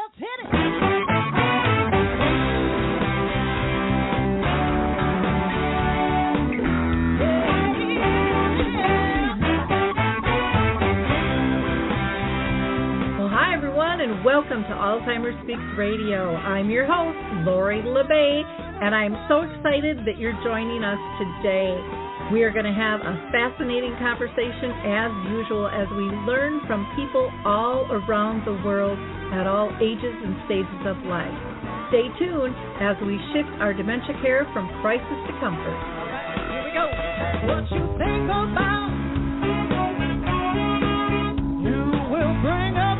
Let's hit it. And welcome to Alzheimer Speaks Radio. I'm your host, Lori LeBay, and I'm so excited that you're joining us today. We are going to have a fascinating conversation as usual as we learn from people all around the world at all ages and stages of life. Stay tuned as we shift our dementia care from crisis to comfort. All right, here we go. What you think about, you will bring about.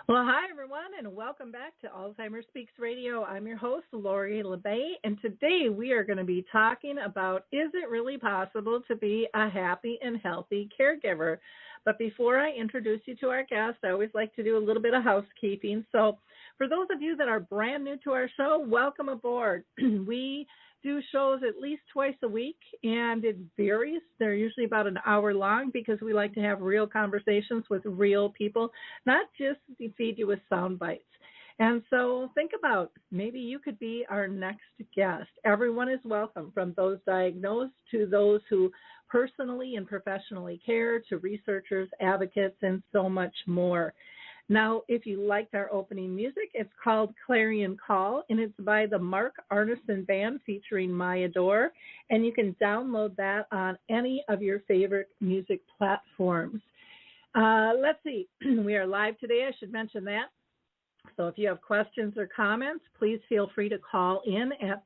Well, hi, everyone, and welcome back to Alzheimer Speaks Radio. I'm your host, Lori LeBay, and today we are going to be talking about, is it really possible to be a happy and healthy caregiver? But before I introduce you to our guest, I always like to do a little bit of housekeeping. So for those of you that are brand new to our show, welcome aboard. We do shows at least twice a week, and it varies. They're usually about an hour long because we like to have real conversations with real people, not just feed you with sound bites. And so think about, maybe you could be our next guest. Everyone is welcome, from those diagnosed to those who personally and professionally care, to researchers, advocates, and so much more. Now, if you liked our opening music, it's called Clarion Call, and it's by the Mark Arneson Band featuring Maya Dore, and you can download that on any of your favorite music platforms. Let's see. We are live today. I should mention that. So if you have questions or comments, please feel free to call in at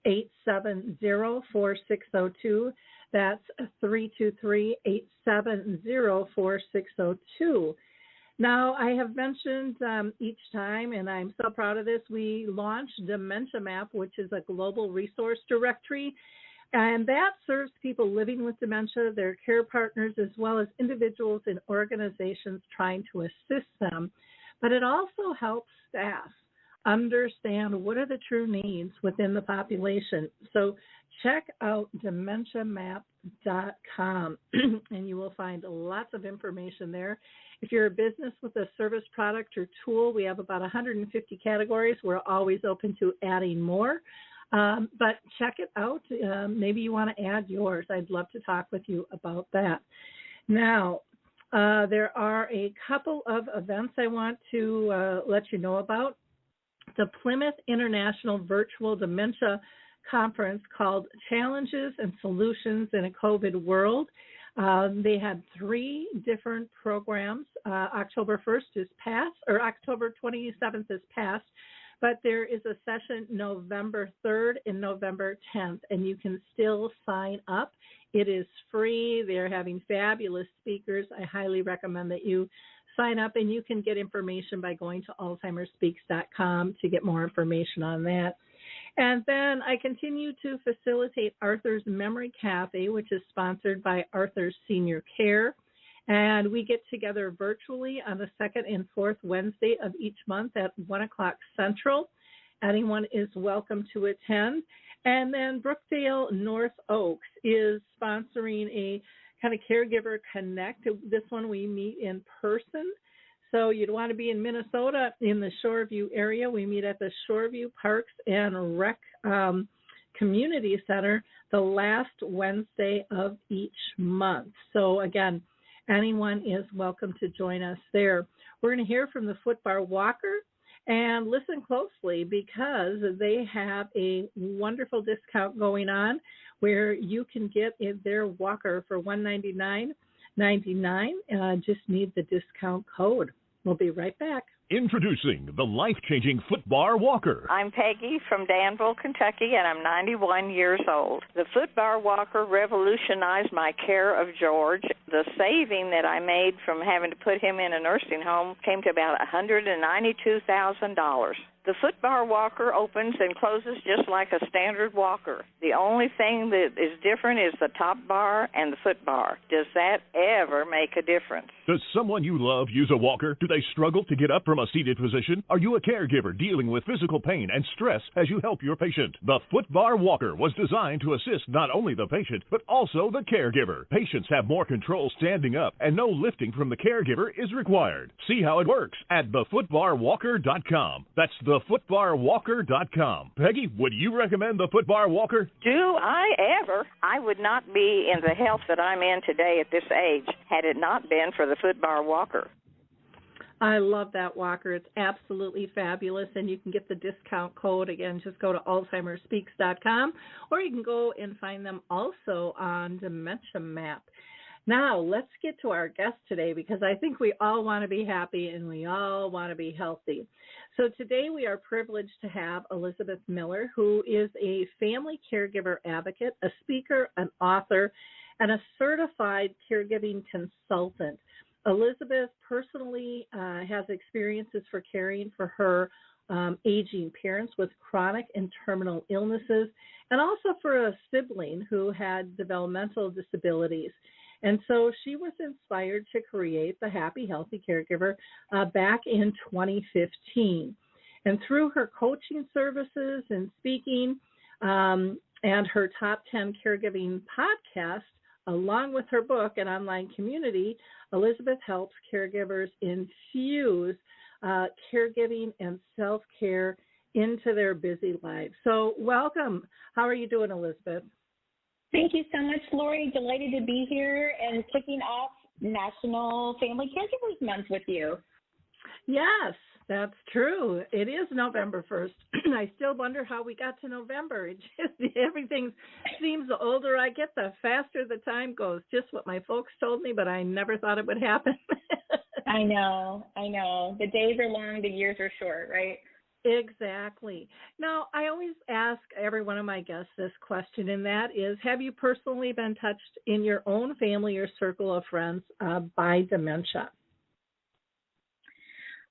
323-870-4602. That's 323-870-4602. Now, I have mentioned each time, and I'm so proud of this, we launched Dementia Map, which is a global resource directory, and that serves people living with dementia, their care partners, as well as individuals and organizations trying to assist them. But it also helps staff understand what are the true needs within the population. So check out dementiamap.com, and you will find lots of information there. If you're a business with a service, product, or tool, we have about 150 categories. We're always open to adding more. But check it out. Maybe you want to add yours. I'd love to talk with you about that. Now, there are a couple of events I want to let you know about. The Plymouth International Virtual Dementia Conference, called Challenges and Solutions in a COVID World. They had 3 different programs. October 1st is past, or October 27th is past, but there is a session November 3rd and November 10th, and you can still sign up. It is free. They're having fabulous speakers. I highly recommend that you sign up, and you can get information by going to alzheimerspeaks.com to get more information on that. And then I continue to facilitate Arthur's Memory Cafe, which is sponsored by Arthur's Senior Care. And we get together virtually on the 2nd and 4th Wednesday of each month at 1 o'clock Central. Anyone is welcome to attend. And then Brookdale North Oaks is sponsoring a kind of Caregiver Connect. This one we meet in person. So you'd want to be in Minnesota in the Shoreview area. We meet at the Shoreview Parks and Rec Community Center the last Wednesday of each month. So again, anyone is welcome to join us there. We're going to hear from the Footbar Walker, and listen closely because they have a wonderful discount going on where you can get their walker for $199.99. Just need the discount code. We'll be right back. Introducing the life-changing Footbar Walker. I'm Peggy from Danville, Kentucky, and I'm 91 years old. The Footbar Walker revolutionized my care of George. The saving that I made from having to put him in a nursing home came to about $192,000. The foot bar walker opens and closes just like a standard walker. The only thing that is different is the top bar and the foot bar. Does that ever make a difference? Does someone you love use a walker? Do they struggle to get up from a seated position? Are you a caregiver dealing with physical pain and stress as you help your patient? The foot bar walker was designed to assist not only the patient, but also the caregiver. Patients have more control standing up, and no lifting from the caregiver is required. See how it works at thefootbarwalker.com. That's thefootbarwalker.com. Peggy, would you recommend the foot bar walker? Do I ever? I would not be in the health that I'm in today at this age had it not been for the foot bar walker. I love that walker. It's absolutely fabulous, and you can get the discount code. Again, just go to alzheimerspeaks.com, or you can go and find them also on Dementia Map. Now, let's get to our guest today, because I think we all want to be happy and we all want to be healthy. So today we are privileged to have Elizabeth Miller, who is a family caregiver advocate, a speaker, an author, and a certified caregiving consultant. Elizabeth personally has experiences for caring for her aging parents with chronic and terminal illnesses, and also for a sibling who had developmental disabilities. And so she was inspired to create the Happy Healthy Caregiver back in 2015. And through her coaching services and speaking and her Top 10 Caregiving podcast, along with her book and online community, Elizabeth helps caregivers infuse caregiving and self-care into their busy lives. So welcome. How are you doing, Elizabeth? Thank you so much, Lori. Delighted to be here and kicking off National Family Caregivers Month with you. Yes, that's true. It is November 1st. I still wonder how we got to November. It just, everything seems the older I get, the faster the time goes. Just what my folks told me, but I never thought it would happen. I know. The days are long, the years are short, right? Exactly. Now, I always ask every one of my guests this question, and that is, have you personally been touched in your own family or circle of friends by dementia?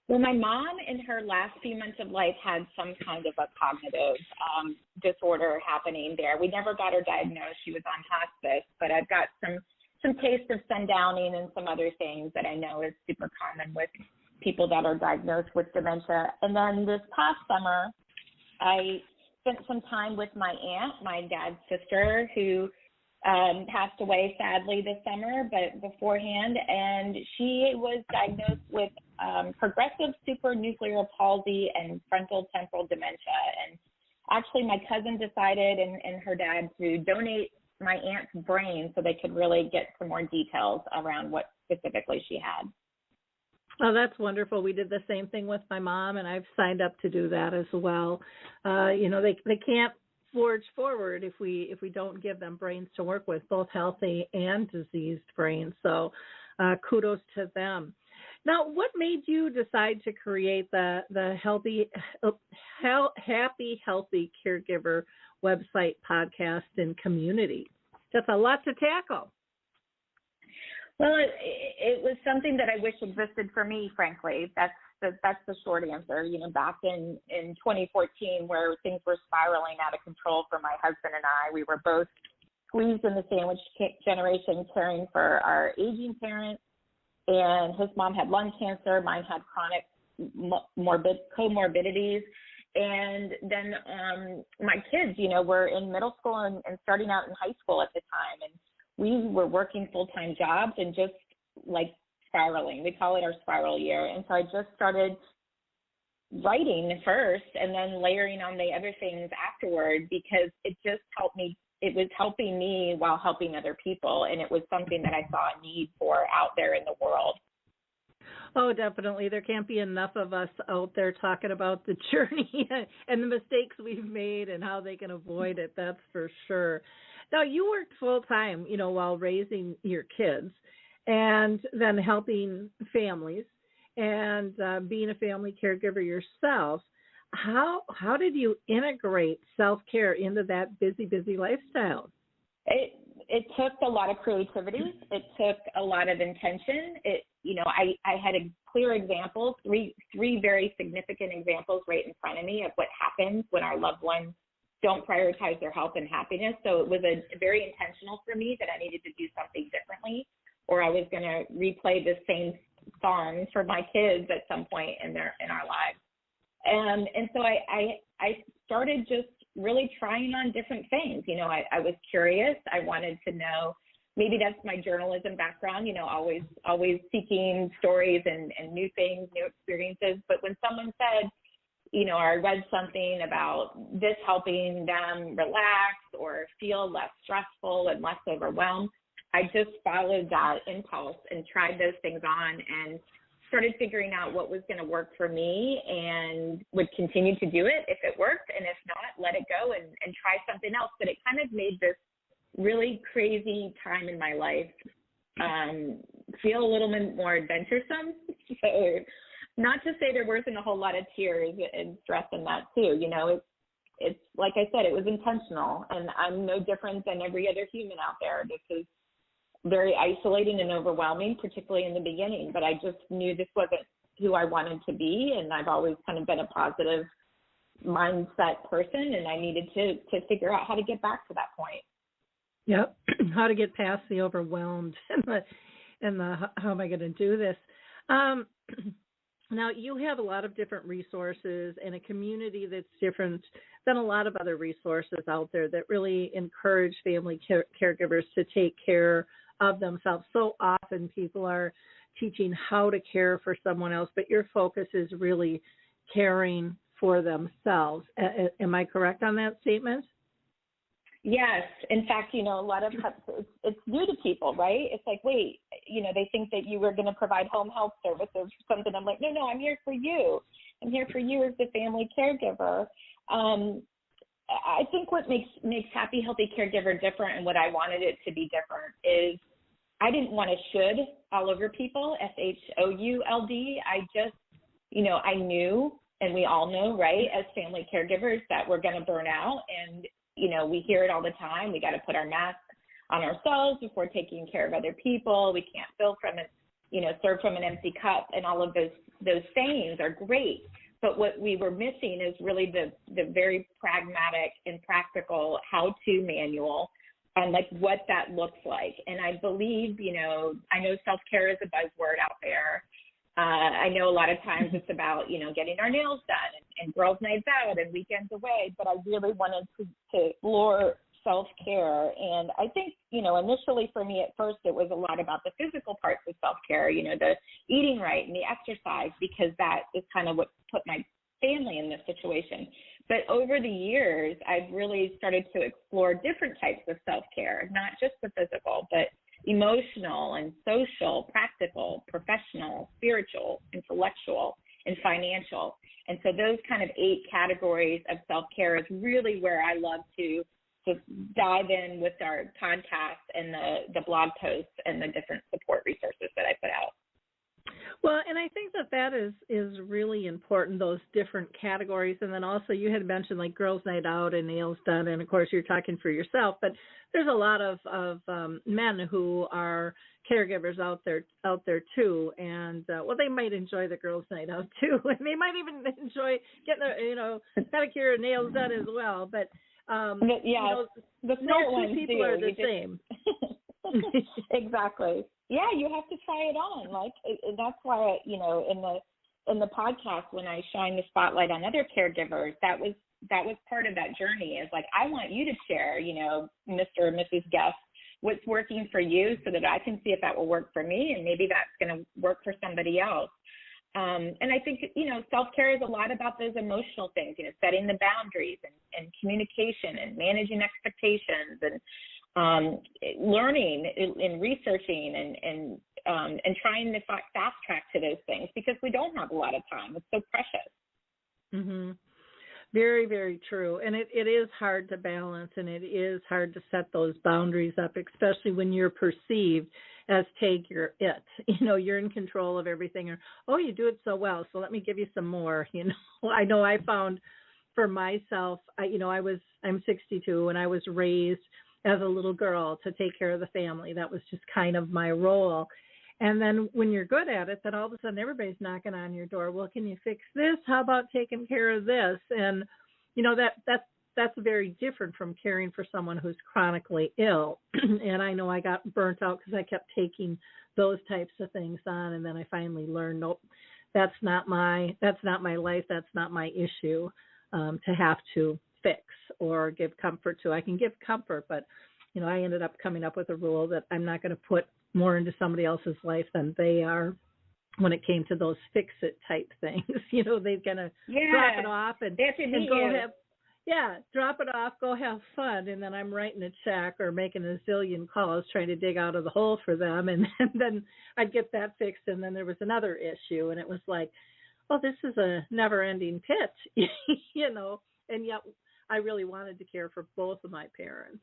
Well, my mom in her last few months of life had some kind of a cognitive disorder happening there. We never got her diagnosed. She was on hospice, but I've got some taste of sundowning and some other things that I know is super common with people that are diagnosed with dementia. And then this past summer, I spent some time with my aunt, my dad's sister, who passed away sadly this summer, but beforehand, and she was diagnosed with progressive supranuclear palsy and frontal temporal dementia. And actually my cousin decided and her dad to donate my aunt's brain so they could really get some more details around what specifically she had. Oh, that's wonderful. We did the same thing with my mom, and I've signed up to do that as well. They can't forge forward if we don't give them brains to work with, both healthy and diseased brains. So kudos to them. Now, what made you decide to create the Happy Healthy Caregiver website, podcast, and community? That's a lot to tackle. Well, it was something that I wish existed for me, frankly. That's the short answer. Back in 2014, where things were spiraling out of control for my husband and I, we were both squeezed in the sandwich generation, caring for our aging parents. And his mom had lung cancer, mine had chronic comorbidities. And then my kids, were in middle school and starting out in high school at the time. And we were working full-time jobs and just like spiraling. We call it our spiral year. And so I just started writing first and then layering on the other things afterward, because it just helped me. It was helping me while helping other people. And it was something that I saw a need for out there in the world. Oh, definitely. There can't be enough of us out there talking about the journey and the mistakes we've made and how they can avoid it. That's for sure. Now, you worked full-time, while raising your kids and then helping families and being a family caregiver yourself. How did you integrate self-care into that busy lifestyle? it took a lot of creativity. It took a lot of intention. I had a clear example, three very significant examples right in front of me of what happens when our loved ones don't prioritize their health and happiness. So it was a very intentional for me that I needed to do something differently, or I was going to replay the same songs for my kids at some point in our lives. And so I started just really trying on different things. I was curious. I wanted to know, maybe that's my journalism background, always seeking stories and new things, new experiences. But when someone said, I read something about this helping them relax or feel less stressful and less overwhelmed, I just followed that impulse and tried those things on and started figuring out what was going to work for me and would continue to do it if it worked. And if not, let it go and try something else. But it kind of made this really crazy time in my life feel a little bit more adventuresome. So not to say there wasn't a whole lot of tears and stress in that too. It's like I said, it was intentional, and I'm no different than every other human out there. This is very isolating and overwhelming, particularly in the beginning, but I just knew this wasn't who I wanted to be, and I've always kind of been a positive mindset person, and I needed to figure out how to get back to that point. Yep, how to get past the overwhelmed and the how am I going to do this? Now, you have a lot of different resources and a community that's different than a lot of other resources out there that really encourage family caregivers to take care of themselves. So often people are teaching how to care for someone else, but your focus is really caring for themselves. Am I correct on that statement? Yes. In fact, a lot of it's new to people, right? It's like, wait, they think that you were going to provide home health services or something. I'm like, no, I'm here for you. I'm here for you as the family caregiver. I think what makes Happy Healthy Caregiver different, and what I wanted it to be different, is I didn't want to should all over people, SHOULD. I just, I knew, and we all know, right, as family caregivers, that we're going to burn out. And we hear it all the time. We got to put our mask on ourselves before taking care of other people. We can't fill from it, serve from an empty cup. And all of those sayings are great. But what we were missing is really the very pragmatic and practical how-to manual on like what that looks like. And I believe, I know self-care is a buzzword out there. I know a lot of times it's about, getting our nails done and girls' nights out and weekends away, but I really wanted to explore self-care. And I think, initially for me at first, it was a lot about the physical parts of self-care, the eating right and the exercise, because that is kind of what put my family in this situation. But over the years, I've really started to explore different types of self-care, not just the physical, but emotional and social, practical, professional, spiritual, intellectual, and financial. And so those kind of 8 categories of self-care is really where I love to dive in with our podcast and the blog posts and the different support resources that I put out. Well, and I think that is really important, those different categories. And then also you had mentioned like girls' night out and nails done, and of course you're talking for yourself, but there's a lot of men who are caregivers out there too, and they might enjoy the girls' night out too, and they might even enjoy getting their pedicure and nails done as well. But the no two people are the same. Exactly. Yeah, you have to try it on. Like that's why in the podcast, when I shine the spotlight on other caregivers, that was part of that journey. Is like, I want you to share, Mr. or Mrs. Guest, what's working for you, so that I can see if that will work for me, and maybe that's going to work for somebody else. And I think, self-care is a lot about those emotional things, setting the boundaries and communication and managing expectations and learning and researching and trying to fast track to those things, because we don't have a lot of time. It's so precious. Mm-hmm. Very, very true. And it is hard to balance, and it is hard to set those boundaries up, especially when you're perceived as you're it. You're in control of everything, or, oh, you do it so well, so let me give you some more. I know I found for myself, I'm 62, and I was raised as a little girl to take care of the family. That was just kind of my role. And then when you're good at it, then all of a sudden everybody's knocking on your door. Well, can you fix this? How about taking care of this? And, that's very different from caring for someone who's chronically ill. And I know I got burnt out because I kept taking those types of things on. And then I finally learned, nope, that's not my life. That's not my issue to have to fix or give comfort to. I can give comfort, but, I ended up coming up with a rule that I'm not going to put more into somebody else's life than they are when it came to those fix-it type things. They're going to drop it off and go have, drop it off, go have fun, and then I'm writing a check or making a zillion calls trying to dig out of the hole for them, and then I'd get that fixed, and then there was another issue, and it was like, oh, this is a never-ending pit, and yet I really wanted to care for both of my parents.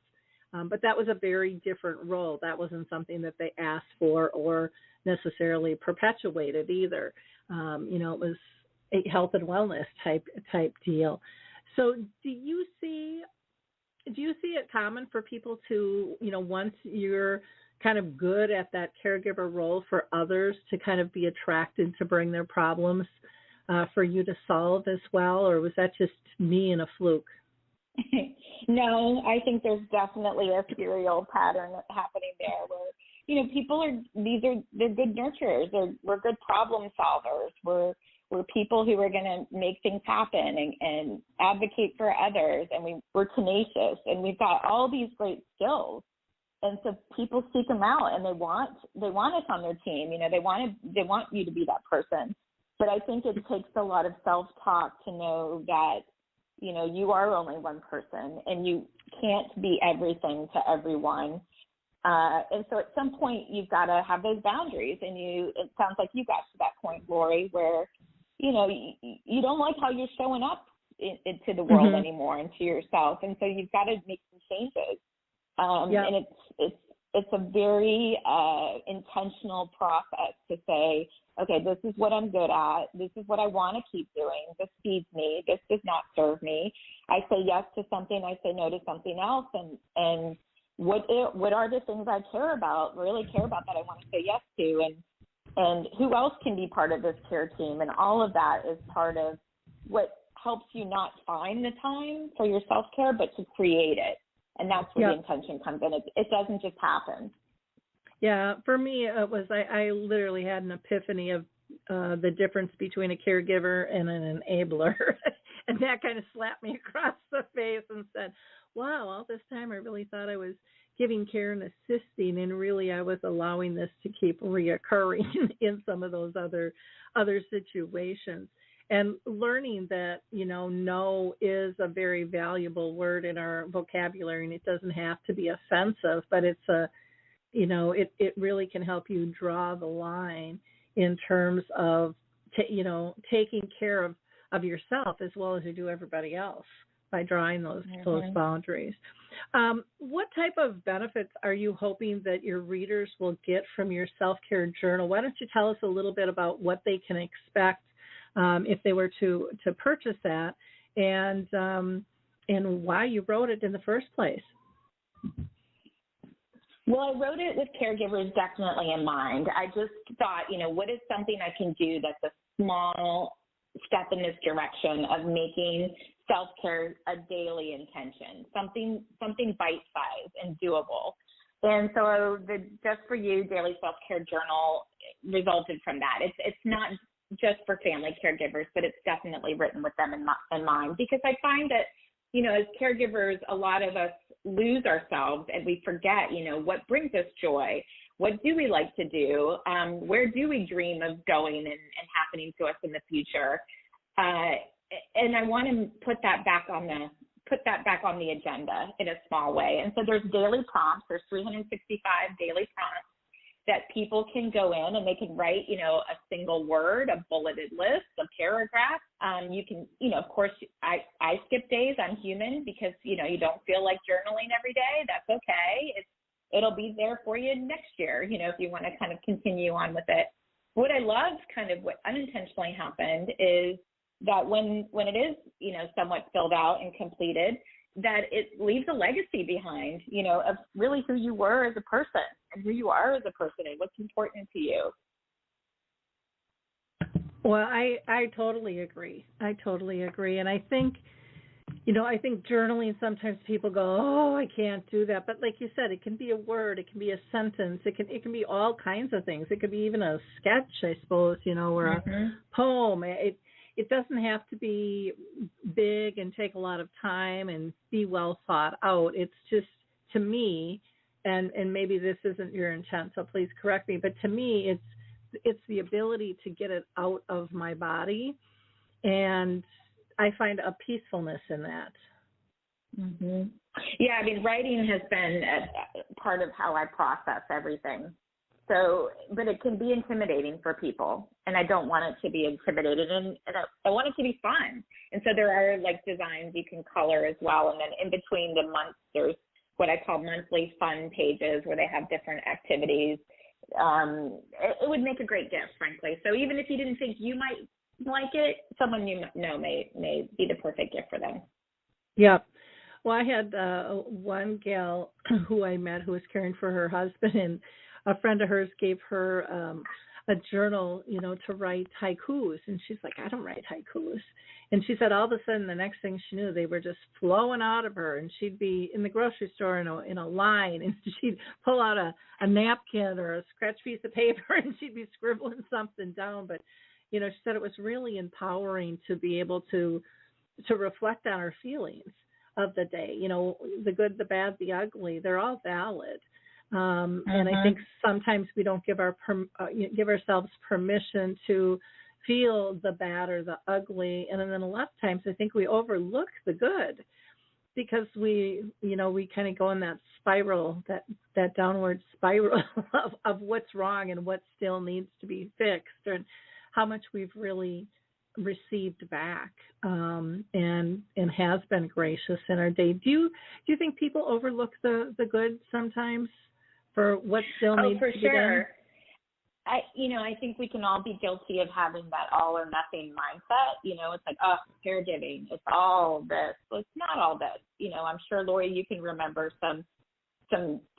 But that was a very different role. That wasn't something that they asked for or necessarily perpetuated either. It was a health and wellness type deal. So do you see it common for people to, once you're kind of good at that caregiver role for others, to kind of be attracted to bring their problems for you to solve as well? Or was that just me and a fluke? No, I think there's definitely a serial pattern happening there where, they're good nurturers. We're good problem solvers. We're people who are going to make things happen and advocate for others. And we're tenacious, and we've got all these great skills. And so people seek them out, and they want us on their team. They want you to be that person. But I think it takes a lot of self-talk to know that, you are only one person, and you can't be everything to everyone. And so at some point you've got to have those boundaries, and it sounds like you got to that point, Lori, where, you don't like how you're showing up into the world anymore and to yourself. And so you've got to make some changes. And it's a very intentional process to say, okay, this is what I'm good at. This is what I want to keep doing. This feeds me. This does not serve me. I say yes to something. I say no to something else. And what are the things I really care about that I want to say yes to? And who else can be part of this care team? And all of that is part of what helps you not find the time for your self-care, but to create it. And that's where the intention comes in. It doesn't just happen. Yeah, for me, it was I literally had an epiphany of the difference between a caregiver and an enabler. And that kind of slapped me across the face and said, wow, all this time I really thought I was giving care and assisting, and really I was allowing this to keep reoccurring in some of those other situations. And learning that, no is a very valuable word in our vocabulary, and it doesn't have to be offensive, but it's it really can help you draw the line in terms of, taking care of yourself as well as you do everybody else by drawing those boundaries. What type of benefits are you hoping that your readers will get from your self-care journal? Why don't you tell us a little bit about what they can expect if they were to purchase that, and why you wrote it in the first place? Well, I wrote it with caregivers definitely in mind. I just thought, what is something I can do that's a small step in this direction of making self-care a daily intention, something bite-sized and doable. And so the Just For You Daily Self-Care Journal resulted from that. It's not just for family caregivers, but it's definitely written with them in mind, because I find that, as caregivers, a lot of us lose ourselves and we forget, what brings us joy. What do we like to do? Where do we dream of going and happening to us in the future? And I want to put that back on the agenda in a small way. And so there's daily prompts. There's 365 daily prompts that people can go in and they can write, a single word, a bulleted list, a paragraph. You can, of course, I skip days. I'm human, because, you don't feel like journaling every day. That's okay. It'll be there for you next year, if you want to kind of continue on with it. What I love, kind of what unintentionally happened, is that when it is, somewhat filled out and completed, that it leaves a legacy behind, of really who you were as a person and who you are as a person and what's important to you. Well, I totally agree. And I think, I think journaling, sometimes people go, oh, I can't do that. But like you said, it can be a word, it can be a sentence, it can be all kinds of things. It could be even a sketch, I suppose, or a poem. It doesn't have to be big and take a lot of time and be well thought out. It's just, to me, and maybe this isn't your intent, so please correct me, but to me, it's the ability to get it out of my body, and I find a peacefulness in that. Mm-hmm. Yeah, I mean, writing has been a part of how I process everything. So, but it can be intimidating for people, and I don't want it to be intimidating, and I want it to be fun. And so there are like designs you can color as well, and then in between the months, there's what I call monthly fun pages where they have different activities. It would make a great gift, frankly. So even if you didn't think you might like it, someone you know may be the perfect gift for them. Yeah. Well, I had one gal who I met who was caring for her husband, and a friend of hers gave her a journal, to write haikus. And she's like, I don't write haikus. And she said all of a sudden, the next thing she knew, they were just flowing out of her. And she'd be in the grocery store in a line, and she'd pull out a napkin or a scratch piece of paper, and she'd be scribbling something down. But, she said it was really empowering to be able to reflect on her feelings of the day. The good, the bad, the ugly, they're all valid. And I think sometimes we don't give ourselves permission to feel the bad or the ugly, and then a lot of times I think we overlook the good because we kind of go in that spiral, that downward spiral of what's wrong and what still needs to be fixed, and how much we've really received back, and has been gracious in our day. Do you think people overlook the good sometimes for what still needs to be done? I think we can all be guilty of having that all or nothing mindset. It's like, oh, caregiving, it's all this. Well, it's not all this. I'm sure, Lori, you can remember some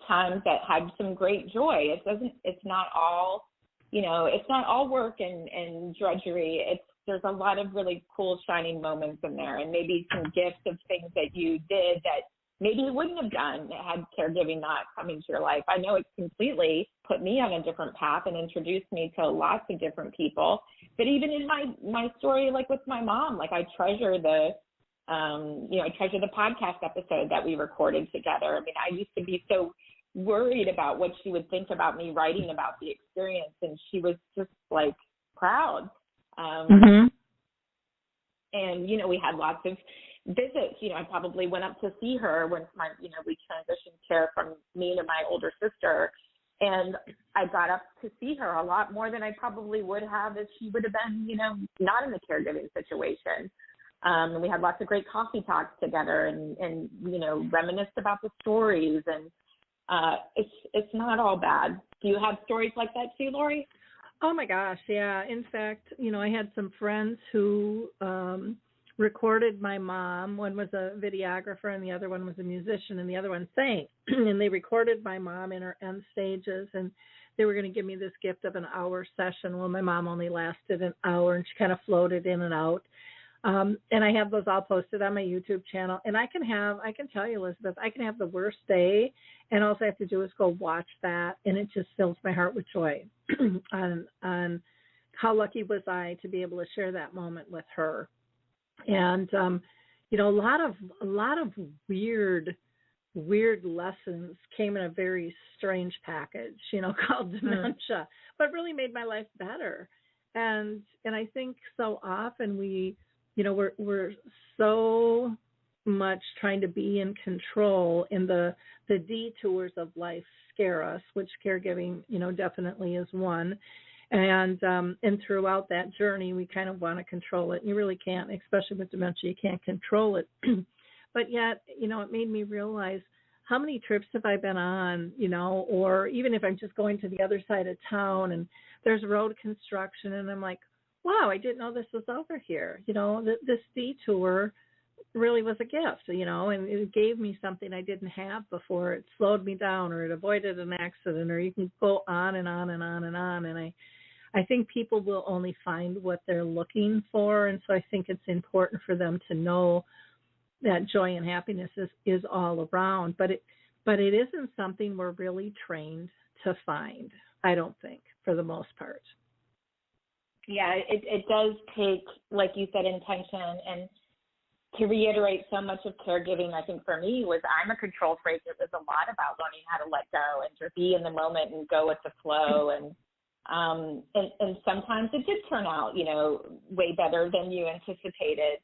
times that had some great joy. It's not all, it's not all work and drudgery. There's a lot of really cool shining moments in there, and maybe some gifts of things that you did that maybe you wouldn't have done had caregiving not come into your life. I know it's completely put me on a different path and introduced me to lots of different people. But even in my story, like with my mom, like I treasure the podcast episode that we recorded together. I mean, I used to be so worried about what she would think about me writing about the experience, and she was just like proud. And, we had lots of visits. I probably went up to see her when we transitioned care from me to my older sister, and I got up to see her a lot more than I probably would have if she would have been, not in the caregiving situation. And we had lots of great coffee talks together and reminisced about the stories, and it's not all bad. Do you have stories like that too, Lori? Oh my gosh, yeah. In fact, I had some friends who recorded my mom. One was a videographer and the other one was a musician and the other one sang. And they recorded my mom in her end stages, and they were going to give me this gift of an hour session. Well, my mom only lasted an hour, and she kind of floated in and out. And I have those all posted on my YouTube channel. And I can tell you, Elizabeth, I can have the worst day, and all I have to do is go watch that, and it just fills my heart with joy on how lucky was I to be able to share that moment with her. And a lot of weird lessons came in a very strange package, called dementia, but really made my life better. And I think so often we're so much trying to be in control, and the detours of life scare us, which caregiving, definitely is one. And throughout that journey, we kind of want to control it. You really can't, especially with dementia, you can't control it. But yet, it made me realize how many trips have I been on, or even if I'm just going to the other side of town and there's road construction, and I'm like, wow, I didn't know this was over here. This detour really was a gift, and it gave me something I didn't have before. It slowed me down, or it avoided an accident, or you can go on and on and on and on. And I think people will only find what they're looking for. And so I think it's important for them to know that joy and happiness is all around. But it isn't something we're really trained to find, I don't think, for the most part. Yeah, it does take, like you said, intention. And to reiterate, so much of caregiving, I think for me, was I'm a control freak. It was a lot about learning how to let go and to be in the moment and go with the flow. And sometimes it did turn out, way better than you anticipated.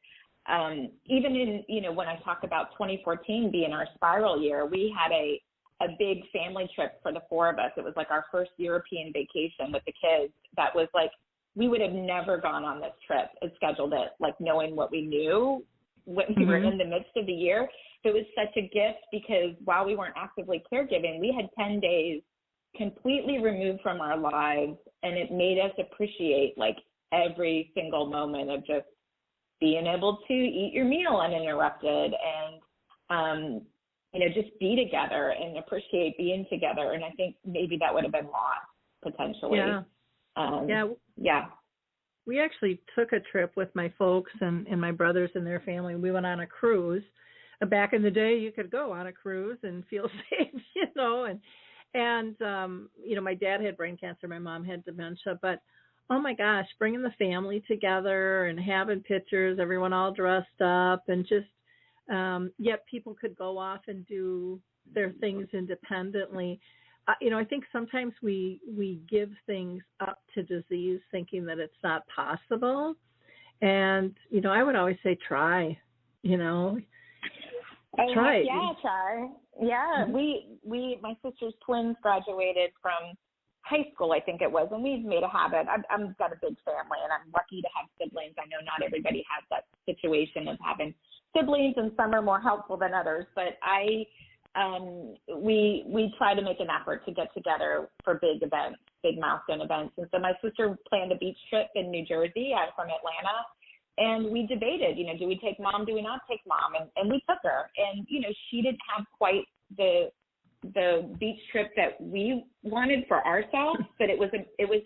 Even in, when I talk about 2014 being our spiral year, we had a big family trip for the four of us. It was like our first European vacation with the kids. That was like, we would have never gone on this trip and scheduled it, like knowing what we knew when we were in the midst of the year. It was such a gift because while we weren't actively caregiving, we had 10 days completely removed from our lives, and it made us appreciate like every single moment of just being able to eat your meal uninterrupted and, just be together and appreciate being together. And I think maybe that would have been lost potentially. Yeah. We actually took a trip with my folks and my brothers and their family. We went on a cruise. Back in the day, you could go on a cruise and feel safe, and my dad had brain cancer. My mom had dementia. But, oh, my gosh, bringing the family together and having pictures, everyone all dressed up, and just yet people could go off and do their things independently. I think sometimes we give things up to disease thinking that it's not possible. And, I would always say try, try. Yeah, try. Yeah, we my sister's twins graduated from high school, I think it was, and we've made a habit. I've got a big family, and I'm lucky to have siblings. I know not everybody has that situation of having siblings, and some are more helpful than others, but we try to make an effort to get together for big events, big milestone events. And so my sister planned a beach trip in New Jersey. I'm from Atlanta. And we debated, do we take mom? Do we not take mom? And we took her. And, she didn't have quite the beach trip that we wanted for ourselves, but it was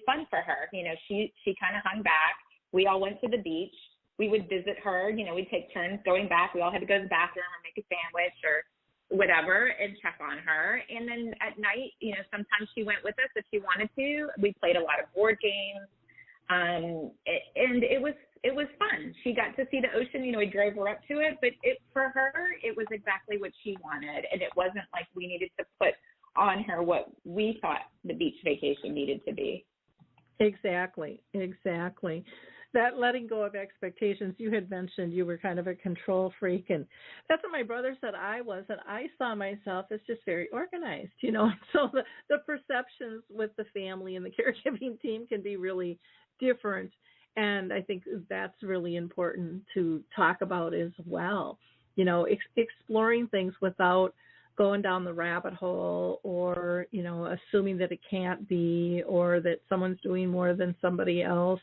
fun for her. She kind of hung back. We all went to the beach. We would visit her. We'd take turns going back. We all had to go to the bathroom or make a sandwich or whatever and check on her. And then at night, sometimes she went with us if she wanted to. We played a lot of board games. And it was fun. She got to see the ocean, we drove her up to it, but for her, it was exactly what she wanted. And it wasn't like we needed to put on her what we thought the beach vacation needed to be. Exactly. That letting go of expectations, you had mentioned you were kind of a control freak, and that's what my brother said I was, and I saw myself as just very organized, so the perceptions with the family and the caregiving team can be really different, and I think that's really important to talk about as well, exploring things without going down the rabbit hole or, assuming that it can't be or that someone's doing more than somebody else.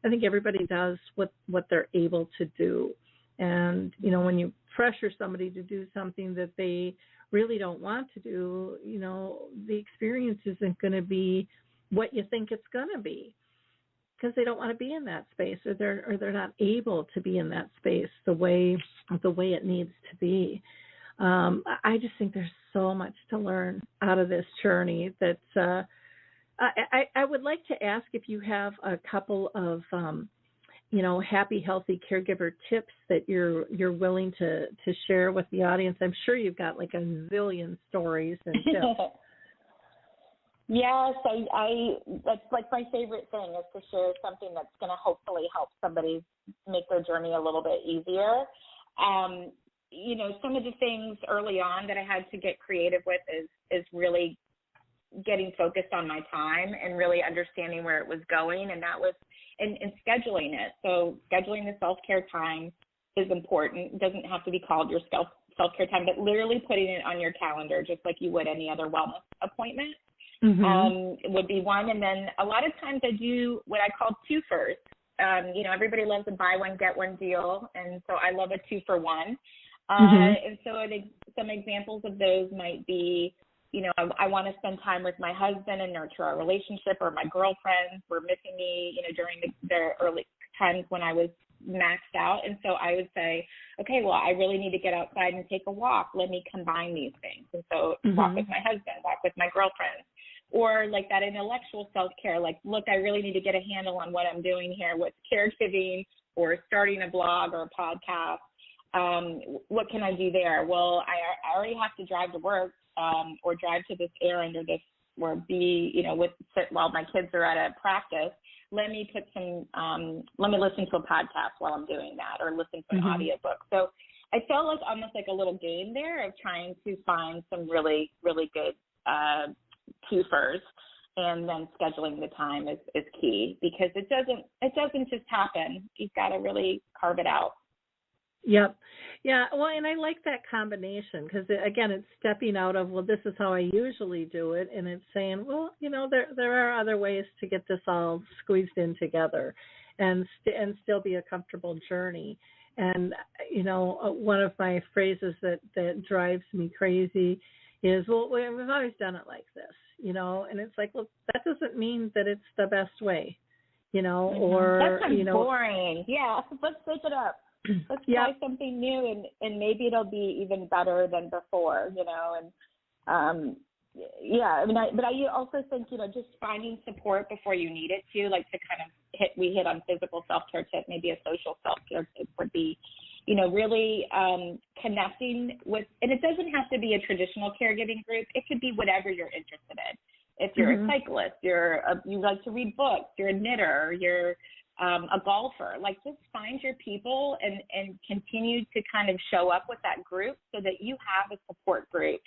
I think everybody does what they're able to do. And, when you pressure somebody to do something that they really don't want to do, the experience isn't going to be what you think it's going to be because they don't want to be in that space or they're not able to be in that space the way it needs to be. I just think there's so much to learn out of this journey that I would like to ask if you have a couple of, happy, healthy caregiver tips that you're willing to share with the audience. I'm sure you've got like a zillion stories and tips. Yes, that's like my favorite thing is to share something that's going to hopefully help somebody make their journey a little bit easier. Some of the things early on that I had to get creative with is really getting focused on my time and really understanding where it was going, and that was in scheduling it. So scheduling the self-care time is important. It doesn't have to be called your self-care time, but literally putting it on your calendar just like you would any other wellness appointment would be one. And then a lot of times I do what I call two firsts. everybody loves a buy one, get one deal. And so I love a 2-for-1. And so some examples of those might be, I want to spend time with my husband and nurture our relationship, or my girlfriends were missing me, during the early times when I was maxed out. And so I would say, okay, well, I really need to get outside and take a walk. Let me combine these things. And so walk with my husband, walk with my girlfriend, or like that intellectual self-care. Like, look, I really need to get a handle on what I'm doing here with caregiving, or starting a blog or a podcast. What can I do there? Well, I already have to drive to work, or drive to this errand, or this, or be, while my kids are at a practice. Let me let me listen to a podcast while I'm doing that, or listen to an audiobook. So I felt like almost like a little game there of trying to find some really, really good twofers, and then scheduling the time is key, because it doesn't just happen. You've got to really carve it out. Yep. Yeah. Well, and I like that combination, because again, it's stepping out of, well, this is how I usually do it. And it's saying, well, there are other ways to get this all squeezed in together, and still be a comfortable journey. And, one of my phrases that drives me crazy is, well, we've always done it like this, and it's like, well, that doesn't mean that it's the best way, or, that sounds boring. Yeah. Let's switch it up. Let's try something new, and maybe it'll be even better than before, and but I also think, just finding support before you need it too, like to kind of we hit on physical self-care tip, maybe a social self-care tip would be, really connecting with, and it doesn't have to be a traditional caregiving group. It could be whatever you're interested in. If you're a cyclist, you like to read books, you're a knitter, you're a golfer, like just find your people and continue to kind of show up with that group, so that you have a support group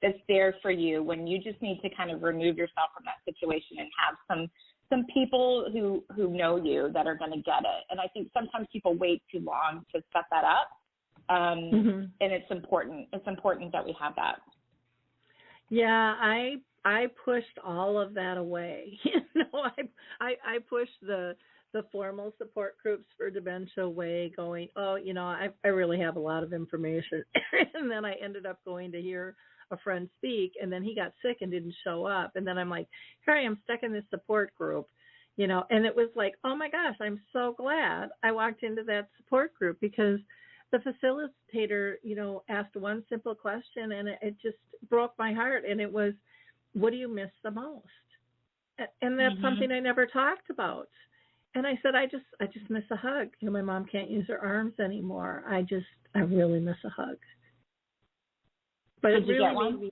that's there for you when you just need to kind of remove yourself from that situation, and have some people who know you that are going to get it. And I think sometimes people wait too long to set that up. And it's important. It's important that we have that. Yeah, I pushed all of that away. I pushed the formal support groups for dementia away, going, I really have a lot of information. And then I ended up going to hear a friend speak, and then he got sick and didn't show up. And then I'm like, here I am stuck in this support group, and it was like, oh my gosh, I'm so glad I walked into that support group, because the facilitator, asked one simple question, and it just broke my heart. And it was, what do you miss the most? And that's something I never talked about. And I said, I just miss a hug. My mom can't use her arms anymore. I really miss a hug. But Did you get one?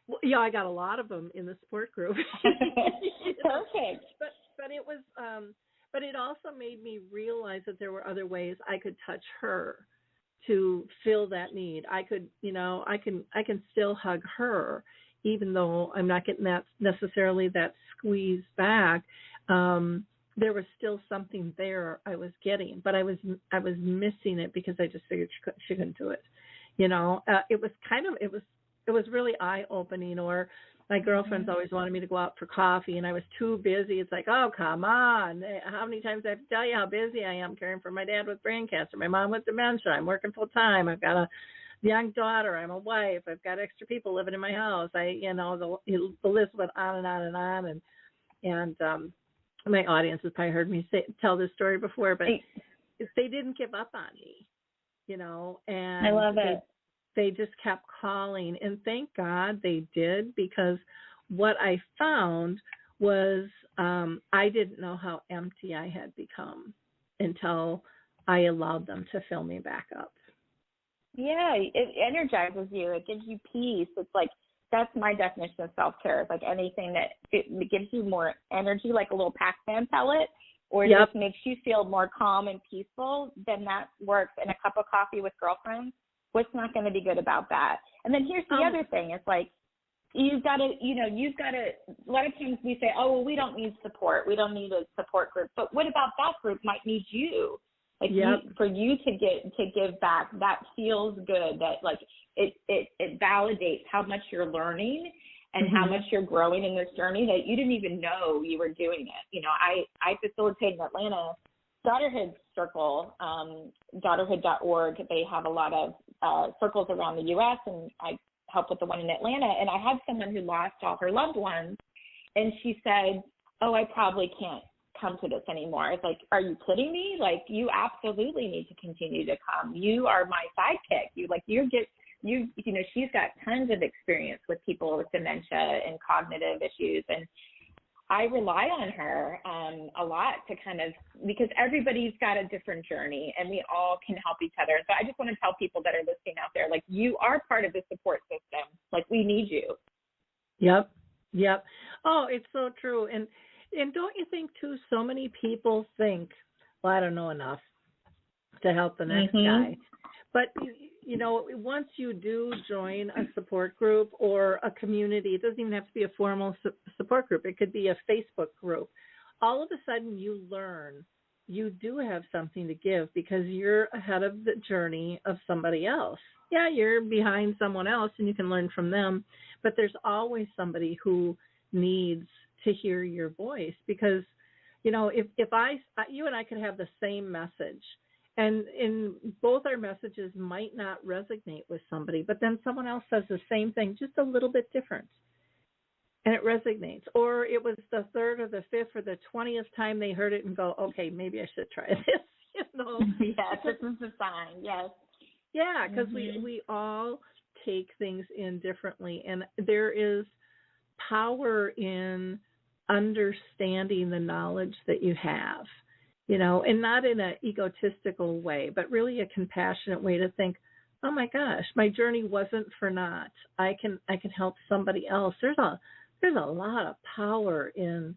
Well, yeah, I got a lot of them in the support group. Perfect. But it was, but it also made me realize that there were other ways I could touch her to fill that need. I could, I can still hug her, even though I'm not getting that necessarily that squeeze back. There was still something there I was getting, but I was missing it, because I just figured she couldn't do it. It was really eye-opening. Or my girlfriends always wanted me to go out for coffee, and I was too busy. It's like, oh, come on. How many times do I have to tell you how busy I am caring for my dad with brain cancer, my mom with dementia? I'm working full time. I've got a young daughter. I'm a wife. I've got extra people living in my house. The list went on and on and on. And my audience has probably heard me tell this story before, but they didn't give up on me, and I love it. They just kept calling, and thank God they did, because what I found was I didn't know how empty I had become until I allowed them to fill me back up. Yeah, it energizes you. It gives you peace. It's like, that's my definition of self-care. It's like anything that it gives you more energy, like a little Pac-Man pellet, or it just makes you feel more calm and peaceful, then that works. And a cup of coffee with girlfriends, what's not going to be good about that? And then here's the other thing. It's like, you've got to, a lot of times we say, oh, well, we don't need support. We don't need a support group. But what about that group might need you? Like for you to give back, that feels good. That like it validates how much you're learning and how much you're growing in this journey that you didn't even know you were doing it. I facilitate in Atlanta Daughterhood Circle, daughterhood.org, they have a lot of circles around the U.S., and I help with the one in Atlanta. And I had someone who lost all her loved ones, and she said, oh, I probably can't come to this anymore. It's like, are you kidding me? Like, you absolutely need to continue to come. You are my sidekick. She's got tons of experience with people with dementia and cognitive issues, and I rely on her a lot to because everybody's got a different journey and we all can help each other. So I just want to tell people that are listening out there, like, you are part of the support system. Like, we need you. Yep. Oh, it's so true. And don't you think, too, so many people think, well, I don't know enough to help the next guy. But, once you do join a support group or a community, it doesn't even have to be a formal support group. It could be a Facebook group. All of a sudden you learn you do have something to give because you're ahead of the journey of somebody else. Yeah, you're behind someone else and you can learn from them, but there's always somebody who needs to hear your voice because, if you and I could have the same message, and in both our messages might not resonate with somebody, but then someone else says the same thing, just a little bit different, and it resonates. Or it was the third or the fifth or the 20th time they heard it and go, okay, maybe I should try this. Yes, this is a sign. Yes. Yeah, because we all take things in differently, and there is power in understanding the knowledge that you have. And not in an egotistical way, but really a compassionate way to think, oh my gosh, my journey wasn't for naught. I can help somebody else. There's a lot of power in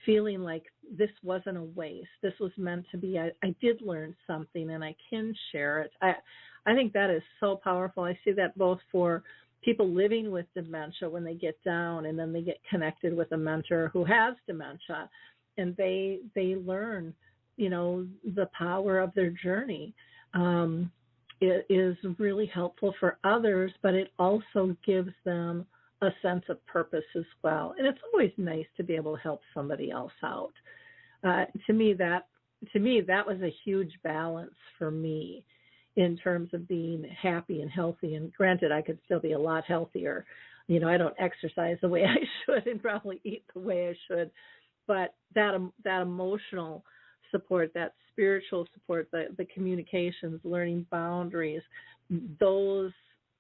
feeling like this wasn't a waste. This was meant to be. I did learn something and I can share it. I think that is so powerful. I see that both for people living with dementia when they get down and then they get connected with a mentor who has dementia and they learn the power of their journey. It is really helpful for others, but it also gives them a sense of purpose as well. And it's always nice to be able to help somebody else out. To me, that was a huge balance for me in terms of being happy and healthy. And granted, I could still be a lot healthier. I don't exercise the way I should and probably eat the way I should, but that emotional support, that spiritual support, the communications, learning boundaries, those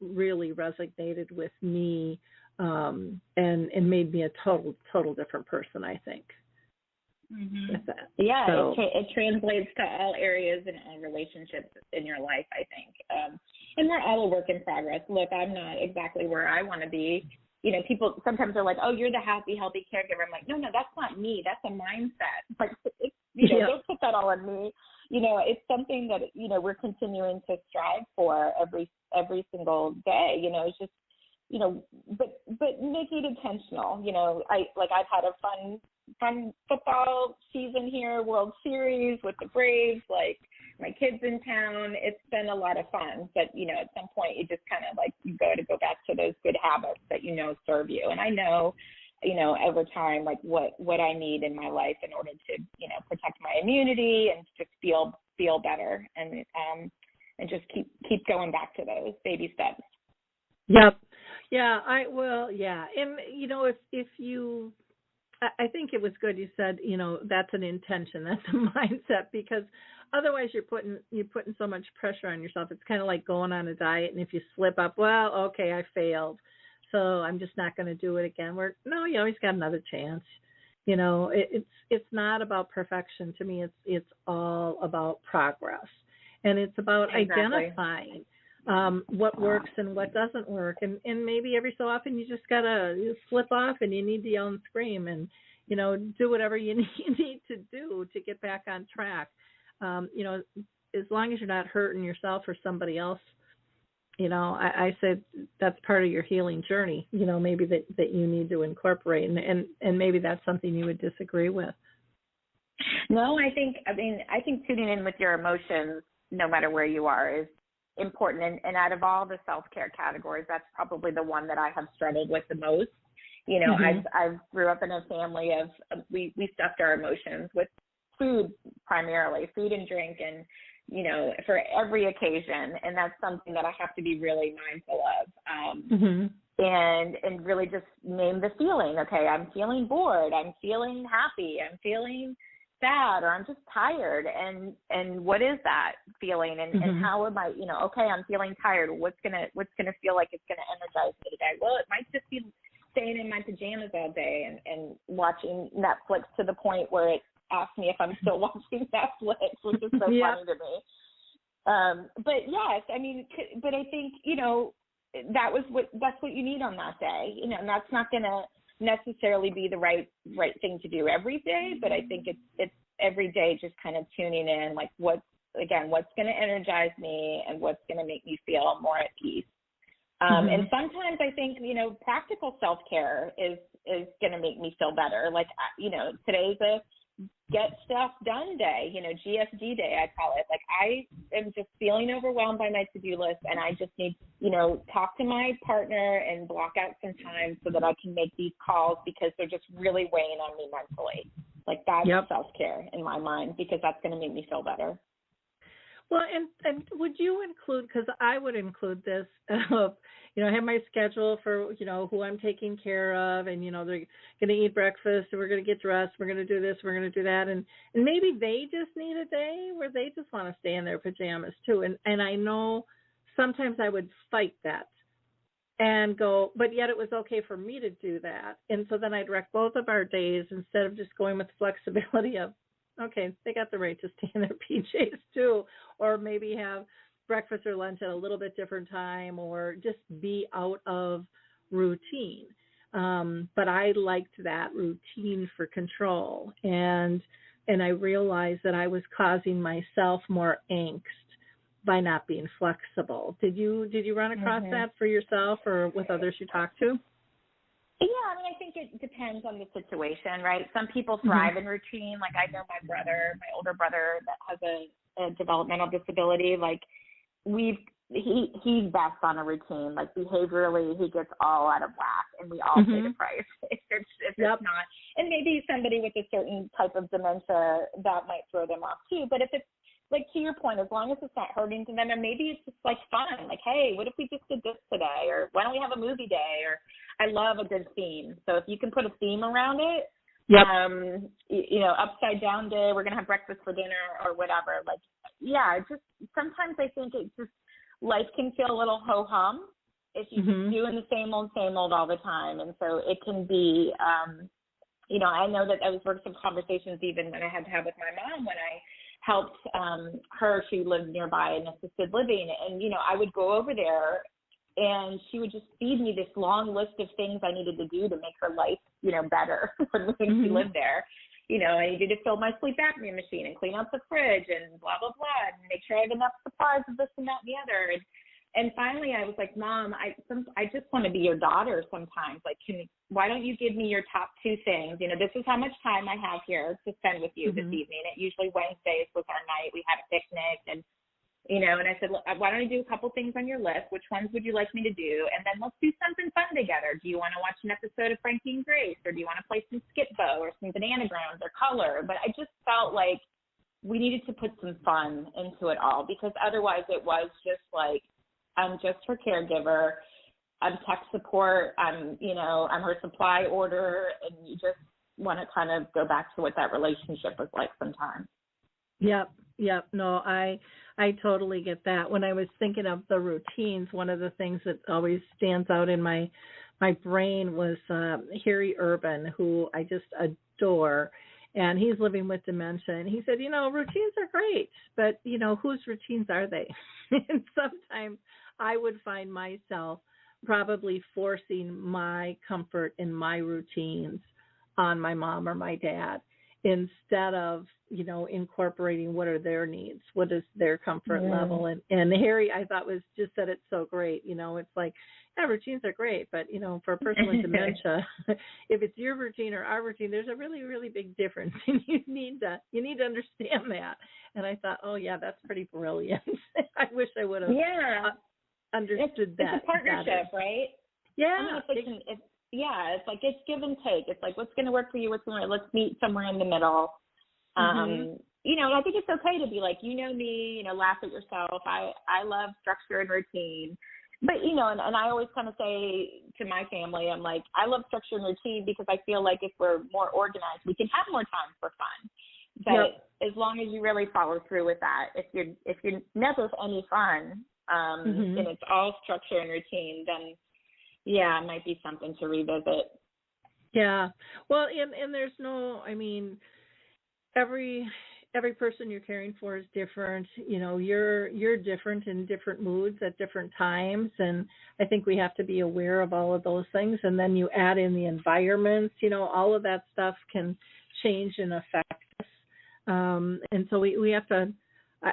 really resonated with me and made me a total different person, I think. With that. Yeah, so, it translates to all areas and all relationships in your life, I think. And we're all a work in progress. Look, I'm not exactly where I want to be. People sometimes are like, oh, you're the happy, healthy caregiver. I'm like, no, that's not me. That's a mindset. Like, don't put that all on me. It's something that, we're continuing to strive for every single day. It's just, but make it intentional. I've had a fun football season here, World Series with the Braves, like my kids in town. It's been a lot of fun, but at some point you just kind of like you go back to those good habits that serve you. And I know over time, like what I need in my life in order to protect my immunity and just feel better, and just keep going back to those baby steps. Yep. Yeah, I will. Yeah. And, if you, I think it was good you said, that's an intention, that's a mindset, because otherwise you're putting so much pressure on yourself. It's kind of like going on a diet, and if you slip up, well, okay, I failed, so I'm just not going to do it again. No, you always got another chance. It's not about perfection. To me, it's all about progress, and it's about identifying what works and what doesn't work, and maybe every so often you just gotta slip off and you need to yell and scream and do whatever you need to do to get back on track. As long as you're not hurting yourself or somebody else, I said that's part of your healing journey, maybe that you need to incorporate, and maybe that's something you would disagree with. No, I think tuning in with your emotions, no matter where you are, is important. And out of all the self-care categories, that's probably the one that I have struggled with the most. I grew up in a family of we stuffed our emotions with food primarily, food and drink, and, you know, for every occasion. And that's something that I have to be really mindful of. And really just name the feeling. Okay, I'm feeling bored. I'm feeling happy. I'm feeling sad, or I'm just tired. And what is that feeling? And how am I, you know, okay, I'm feeling tired. What's gonna feel like it's gonna energize me today? Well, it might just be staying in my pajamas all day and watching Netflix to the point where it asks me if I'm still watching Netflix, which is so funny to me. But yes, I mean, but I think, you know, that's what you need on that day, you know, and that's not going to necessarily be the right thing to do every day, but I think it's every day just kind of tuning in, like what's going to energize me and what's going to make me feel more at peace. And sometimes I think, you know, practical self-care is going to make me feel better. Like, you know, today's a get stuff done day, you know, GSD day, I call it. Like, I am just feeling overwhelmed by my to-do list, and I just need, you know, talk to my partner and block out some time so that I can make these calls, because they're just really weighing on me mentally. Like, that's self-care in my mind, because that's going to make me feel better. Well, and would you include, because I would include this, you know, I have my schedule for, you know, who I'm taking care of, and, you know, they're going to eat breakfast, and we're going to get dressed, we're going to do this, we're going to do that, and maybe they just need a day where they just want to stay in their pajamas too, and I know sometimes I would fight that and go, but yet it was okay for me to do that, and so then I'd wreck both of our days instead of just going with flexibility of, okay, they got the right to stay in their PJs too, or maybe have breakfast or lunch at a little bit different time, or just be out of routine. But I liked that routine for control, and I realized that I was causing myself more angst by not being flexible. Did you run across that for yourself or with others you talked to? Yeah, I mean, I think it depends on the situation, right? Some people thrive in routine. Like, I know my older brother that has a developmental disability. Like, he's best on a routine. Like, behaviorally, he gets all out of whack, and we all pay the price if it's not. And maybe somebody with a certain type of dementia, that might throw them off too. But if it's, like, to your point, as long as it's not hurting to them, and maybe it's just like fun, like, hey, what if we just did this today, or why don't we have a movie day? Or I love a good theme. So if you can put a theme around it, you know, upside down day, we're gonna have breakfast for dinner or whatever. Like, yeah, just sometimes I think it just, life can feel a little ho hum if you keep doing the same old all the time, and so it can be. You know, I know that those were some conversations even when I had to have with my mom when I helped her. She lived nearby in assisted living, and, you know, I would go over there and she would just feed me this long list of things I needed to do to make her life, you know, better when she lived there. You know, I needed to fill my sleep apnea machine and clean out the fridge and blah, blah, blah, and make sure I have enough supplies of this and that and the other. And finally I was like, Mom, I just want to be your daughter sometimes. Like, why don't you give me your top 2 things? You know, this is how much time I have here to spend with you this evening. It usually Wednesdays was our night. We had a picnic, and, you know, and I said, why don't I do a couple things on your list? Which ones would you like me to do? And then let's do something fun together. Do you want to watch an episode of Frankie and Grace, or do you want to play some Skip-Bo or some Bananagrams or color? But I just felt like we needed to put some fun into it all, because otherwise it was just like, I'm just her caregiver, I'm tech support, I'm her supply order, and you just want to kind of go back to what that relationship was like sometimes. Yep. No, I totally get that. When I was thinking of the routines, one of the things that always stands out in my brain was Harry Urban, who I just adore. And he's living with dementia. And he said, you know, routines are great, but, you know, whose routines are they? And sometimes I would find myself probably forcing my comfort in my routines on my mom or my dad, instead of, you know, incorporating what are their needs, what is their comfort level. And Harry, I thought, was just said it so great. You know, it's like, yeah, routines are great, but, you know, for a person with dementia, if it's your routine or our routine, there's a really, really big difference, and you need to understand that. And I thought, oh yeah, that's pretty brilliant. I wish I would have understood that. It's a partnership, right? Yeah. It's like, it's give and take. It's like, what's going to work for you? Let's meet somewhere in the middle. You know, and I think it's okay to be like, you know me, you know, laugh at yourself. I love structure and routine. But, you know, and I always kind of say to my family, I'm like, I love structure and routine because I feel like if we're more organized, we can have more time for fun. But as long as you really follow through with that, if you're never any fun, and it's all structure and routine, then yeah, it might be something to revisit. Yeah. Well, and there's no, I mean, every person you're caring for is different. You know, you're different in different moods at different times, and I think we have to be aware of all of those things. And then you add in the environments, you know, all of that stuff can change and affect us. And so we have to,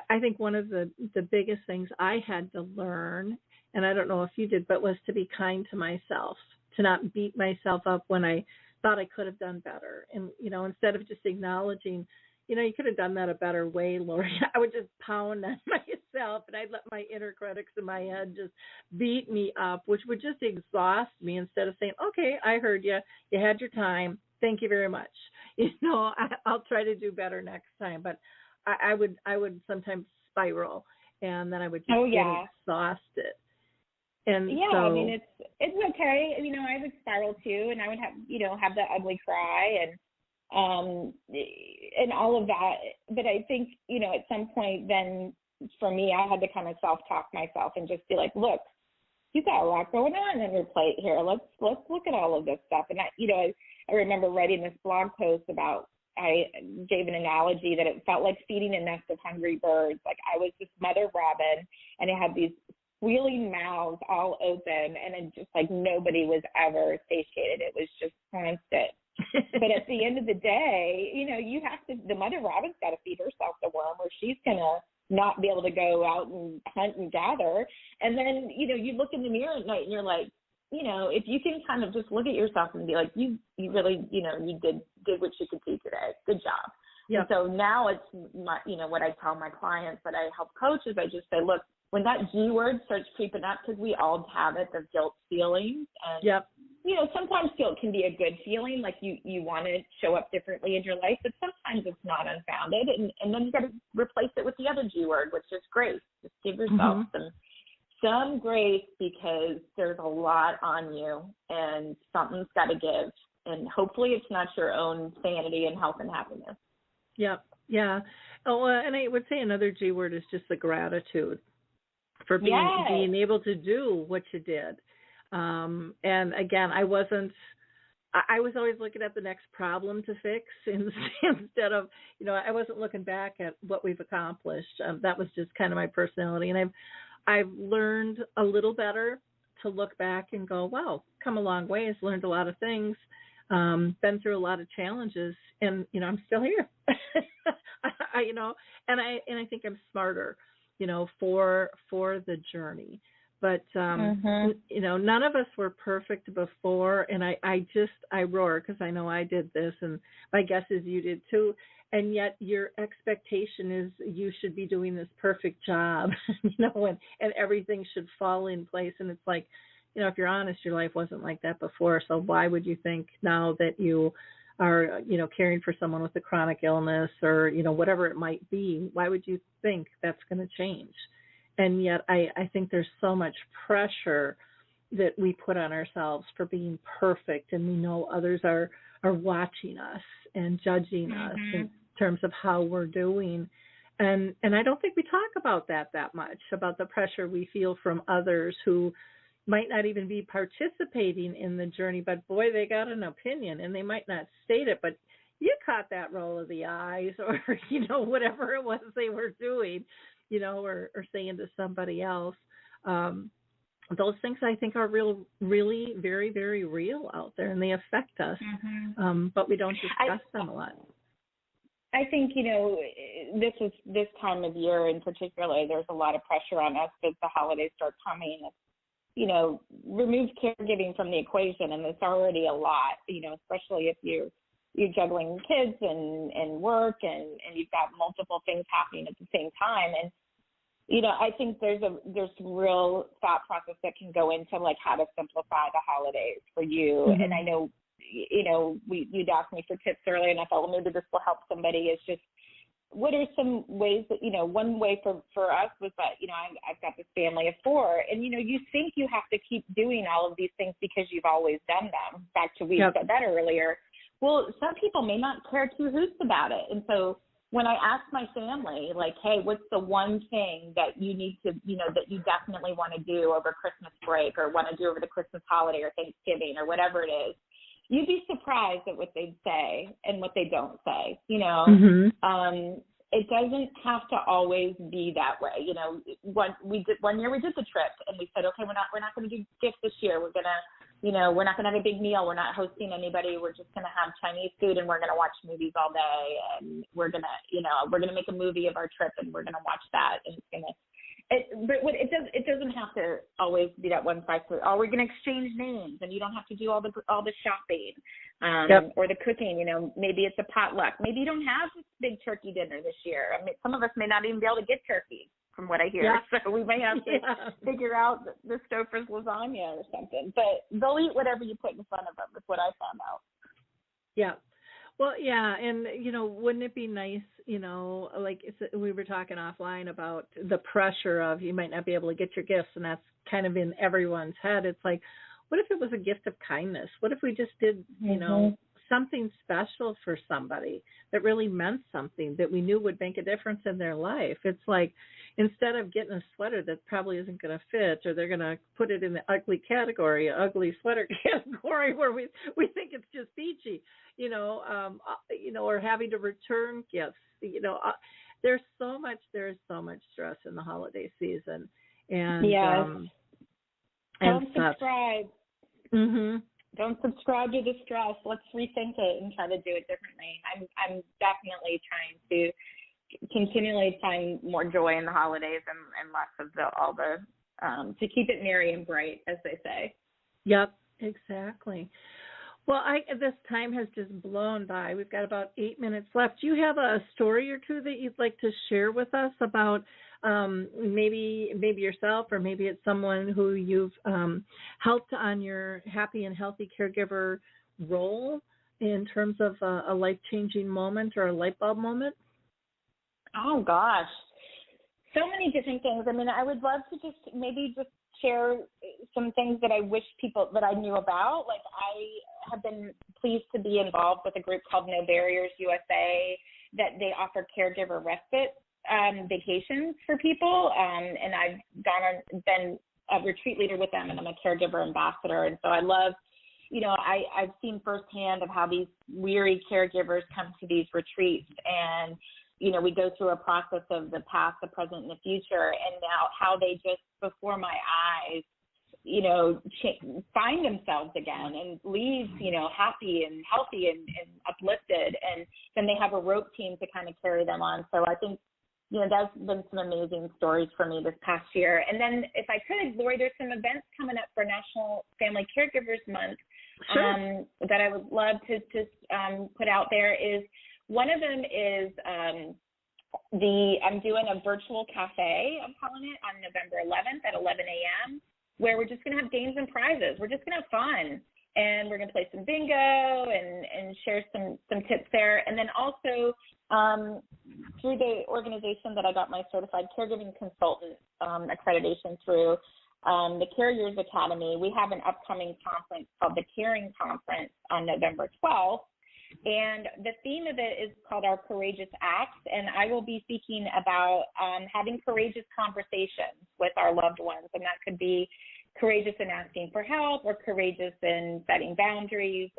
I think one of the biggest things I had to learn, and I don't know if you did, but was to be kind to myself, to not beat myself up when I thought I could have done better. And, you know, instead of just acknowledging, you know, you could have done that a better way, Lori, I would just pound on myself, and I'd let my inner critics in my head just beat me up, which would just exhaust me, instead of saying, okay, I heard you. You had your time. Thank you very much. You know, I'll try to do better next time. But I would sometimes spiral, and then I would just get exhausted. And yeah, so, I mean, it's okay. You know, I would spiral too, and I would have that ugly cry and all of that. But I think, you know, at some point then for me, I had to kind of self-talk myself and just be like, look, you got a lot going on your plate here. Let's look at all of this stuff. And I remember writing this blog post about, I gave an analogy that it felt like feeding a nest of hungry birds. Like I was this mother robin, and it had these squealing mouths all open, and it just like nobody was ever satiated. It was just constant. But at the end of the day, you know, the mother robin's got to feed herself the worm, or she's going to not be able to go out and hunt and gather. And then, you know, you look in the mirror at night and you're like, you know, if you can kind of just look at yourself and be like, you really, you know, you did what you could do today. Good job. Yep. And so now it's my, you know, what I tell my clients that I help coach is I just say, look, when that G word starts creeping up, because we all have it, the guilt feelings. And, you know, sometimes guilt can be a good feeling, like you want to show up differently in your life, but sometimes it's not unfounded. And then you got to replace it with the other G word, which is grace. Just give yourself some grace, because there's a lot on you and something's got to give. And hopefully it's not your own sanity and health and happiness. Yep. Yeah. Oh, and I would say another G word is just the gratitude for being able to do what you did. And again, I was always looking at the next problem to fix instead of, you know, I wasn't looking back at what we've accomplished. That was just kind of my personality. And I've learned a little better to look back and go, wow, come a long ways, learned a lot of things, been through a lot of challenges, and, you know, I'm still here. You know, and I think I'm smarter, you know, for the journey. But, you know, none of us were perfect before. And I roar because I know I did this, and my guess is you did too. And yet your expectation is you should be doing this perfect job, you know, and everything should fall in place. And it's like, you know, if you're honest, your life wasn't like that before. So why would you think now that you are, you know, caring for someone with a chronic illness or, you know, whatever it might be, why would you think that's going to change? And yet I think there's so much pressure that we put on ourselves for being perfect, and we know others are watching us and judging us in terms of how we're doing. And I don't think we talk about that much, about the pressure we feel from others who might not even be participating in the journey, but boy, they got an opinion, and they might not state it, but you caught that roll of the eyes, or, you know, whatever it was they were doing, you know, or saying to somebody else. Those things I think are really very, very real out there, and they affect us, but we don't discuss them a lot. I think, you know, this time of year in particular, there's a lot of pressure on us as the holidays start coming. You know, remove caregiving from the equation, and it's already a lot, you know, especially if you're juggling kids and work and you've got multiple things happening at the same time. And, you know, I think there's some real thought process that can go into like how to simplify the holidays for you. And I know you'd asked me for tips earlier, and I thought, well, maybe this will help somebody. It's just, what are some ways that, one way for us was that, I've got this family of 4, and, you think you have to keep doing all of these things because you've always done them. Back to, we said that earlier. Well, some people may not care 2 hoots about it. And so when I ask my family, like, hey, what's the one thing that you need to, that you definitely want to do over Christmas break or want to do over the Christmas holiday or Thanksgiving or whatever it is, you'd be surprised at what they'd say and what they don't say, It doesn't have to always be that way. One year we did the trip and we said, okay, we're not going to do gifts this year. We're going to, we're not going to have a big meal. We're not hosting anybody. We're just going to have Chinese food and we're going to watch movies all day. And we're going to, we're going to make a movie of our trip and we're going to watch that. And it's going to, it doesn't have to always be that one size fits all. We're going to exchange names, and you don't have to do all the shopping or the cooking. Maybe it's a potluck. Maybe you don't have this big turkey dinner this year. I mean, some of us may not even be able to get turkey, from what I hear. Yeah. So we may have to figure out the Stouffer's lasagna or something. But they'll eat whatever you put in front of them. That's what I found out. Yeah. Well, yeah, and, wouldn't it be nice, like we were talking offline about the pressure of you might not be able to get your gifts, and that's kind of in everyone's head. It's like, what if it was a gift of kindness? What if we just did, something special for somebody that really meant something that we knew would make a difference in their life? It's like, instead of getting a sweater that probably isn't going to fit, or they're going to put it in the ugly category, ugly sweater category, where we think it's just peachy, or having to return gifts. There's so much stress in the holiday season, and don't subscribe. Mm-hmm. Don't subscribe to the stress. Let's rethink it and try to do it differently. I'm definitely trying to continually find more joy in the holidays and less of to keep it merry and bright, as they say. Yep, exactly. Well, this time has just blown by. We've got about 8 minutes left. Do you have a story or two that you'd like to share with us about maybe yourself, or maybe it's someone who you've helped on your Happy and Healthy Caregiver role in terms of a life-changing moment or a light bulb moment? Oh, gosh. So many different things. I mean, I would love to just share some things that I wish people that I knew about. Like, I have been pleased to be involved with a group called No Barriers USA that they offer caregiver respite vacations for people. And I've been a retreat leader with them, and I'm a caregiver ambassador. And so I love, I've seen firsthand of how these weary caregivers come to these retreats, and we go through a process of the past, the present, and the future, and now how they just, before my eyes, find themselves again and leave, happy and healthy and uplifted. And then they have a rope team to kind of carry them on. So I think, that's been some amazing stories for me this past year. And then if I could, Lori, there's some events coming up for National Family Caregivers Month that I would love to just put out there. Is one of them is I'm doing a virtual cafe, I'm calling it, on November 11th at 11 a.m., where we're just going to have games and prizes. We're just going to have fun, and we're going to play some bingo and share some tips there. And then also through the organization that I got my Certified Caregiving Consultant accreditation through, the Caregivers Academy, we have an upcoming conference called the Caring Conference on November 12th. And the theme of it is called Our Courageous Acts, and I will be speaking about having courageous conversations with our loved ones, and that could be courageous in asking for help or courageous in setting boundaries,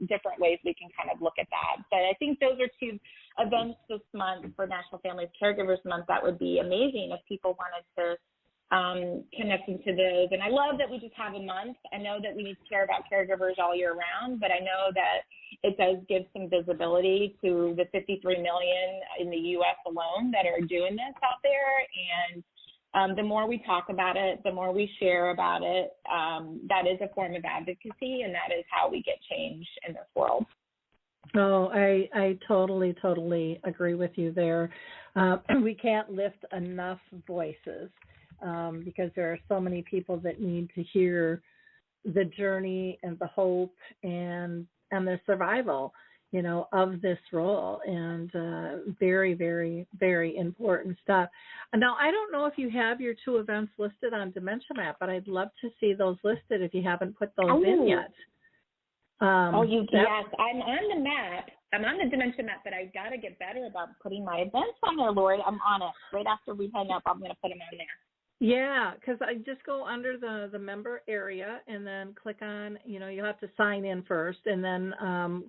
different ways we can kind of look at that. But I think those are two events this month for National Family Caregivers Month that would be amazing if people wanted to connect into those. And I love that we just have a month. I know that we need to care about caregivers all year round, but I know that it does give some visibility to the 53 million in the U.S. alone that are doing this out there. And the more we talk about it, the more we share about it, that is a form of advocacy, and that is how we get change in this world. Oh, I totally agree with you there. We can't lift enough voices because there are so many people that need to hear the journey and the hope and the survival, of this role, and very, very, very important stuff. Now, I don't know if you have your 2 events listed on Dementia Map, but I'd love to see those listed if you haven't put those in yet. Yes, I'm on the map. I'm on the Dementia Map, but I've got to get better about putting my events on there, Lori. I'm on it. Right after we hang up, I'm going to put them on there. Yeah, because I just go under the member area and then click on, you'll have to sign in first, and then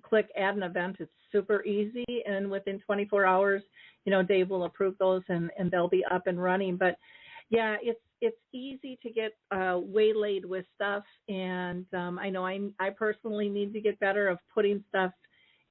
click add an event. It's super easy, and within 24 hours, Dave will approve those and they'll be up and running. But yeah, it's easy to get waylaid with stuff, and I know I personally need to get better of putting stuff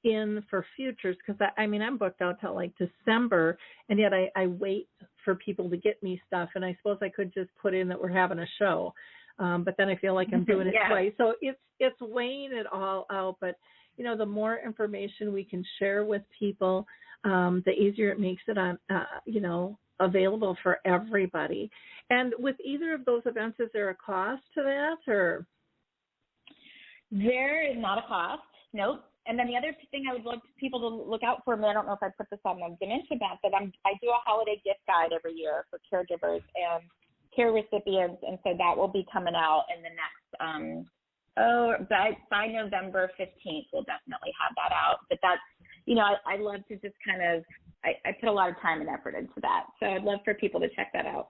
in for futures, because I'm booked out till like December, and yet I wait for people to get me stuff, and I suppose I could just put in that we're having a show, but then I feel like I'm doing it twice. So it's weighing it all out. But the more information we can share with people, the easier it makes it on available for everybody. And with either of those events, is there a cost to that, or? There is not a cost. Nope. And then the other thing I would like people to look out for, I don't know if I put this on the Dementia Map, but I do a holiday gift guide every year for caregivers and care recipients, and so that will be coming out in the next, by November 15th, we'll definitely have that out. But that's, I love to just kind of, I put a lot of time and effort into that, so I'd love for people to check that out.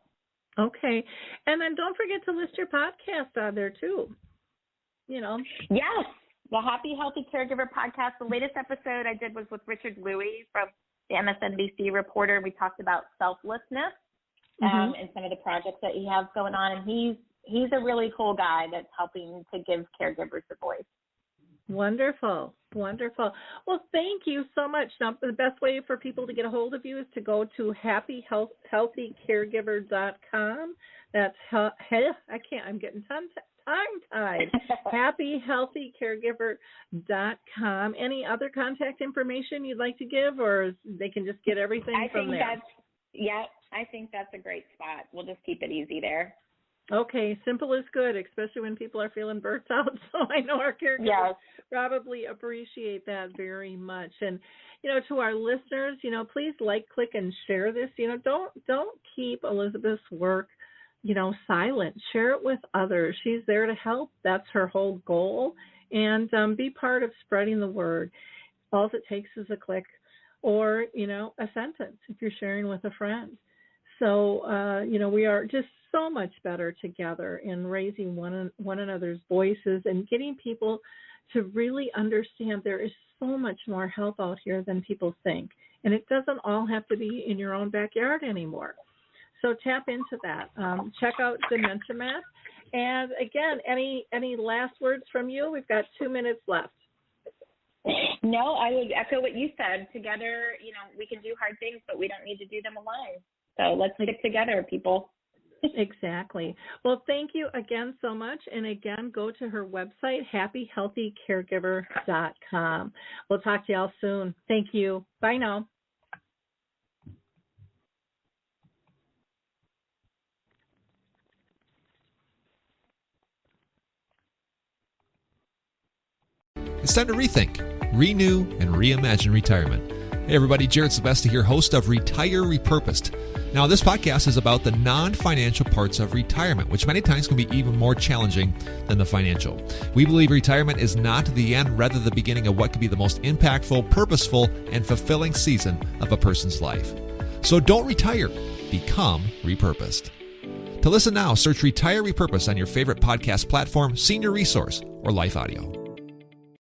Okay. And then don't forget to list your podcast on there too, Yes. The Happy Healthy Caregiver podcast. The latest episode I did was with Richard Louie from the MSNBC reporter. We talked about selflessness and some of the projects that he has going on. And he's a really cool guy that's helping to give caregivers a voice. Wonderful. Wonderful. Well, thank you so much. Now, the best way for people to get a hold of you is to go to happyhealthycaregiver.com. That's I'm getting tongue-tied. happyhealthycaregiver.com. Any other contact information you'd like to give, or they can just get everything from there? I think that's a great spot. We'll just keep it easy there. Okay, simple is good, especially when people are feeling burnt out. So I know our caregivers probably appreciate that very much. And, to our listeners, please like, click, and share this. Don't keep Elizabeth's work, silent. Share it with others. She's there to help. That's her whole goal. And be part of spreading the word. All it takes is a click or, a sentence if you're sharing with a friend. So, we are just so much better together in raising one another's voices and getting people to really understand there is so much more help out here than people think. And it doesn't all have to be in your own backyard anymore. So tap into that. Check out Dementia Map. And again, any last words from you? We've got 2 minutes left. No, I would echo what you said. Together, we can do hard things, but we don't need to do them alone. So let's stick together, people. Exactly. Well, thank you again so much. And again, go to her website, happyhealthycaregiver.com. We'll talk to y'all soon. Thank you. Bye now. It's time to rethink, renew, and reimagine retirement. Hey everybody, Jared Sylvester here, host of Retire Repurposed. Now, this podcast is about the non-financial parts of retirement, which many times can be even more challenging than the financial. We believe retirement is not the end, rather the beginning of what could be the most impactful, purposeful, and fulfilling season of a person's life. So don't retire, become repurposed. To listen now, search Retire Repurposed on your favorite podcast platform, Senior Resource, or Life Audio.